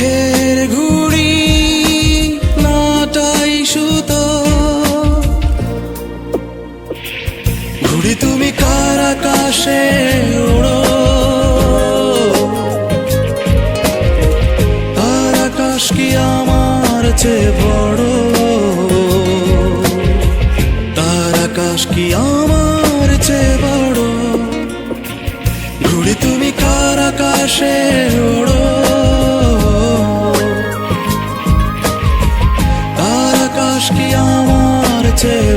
চোখের ঘুড়ি নাটাই সুতো, ঘুড়ি তুমি কার আকাশে ওড়ো, তার আকাশ কি আমার চেয়ে বড়, তার আকাশ কি আমার চেয়ে বড়, ঘুড়ি তুমি কার আকাশে ওড়ো, তার আকাশ কি আমার চেয়ে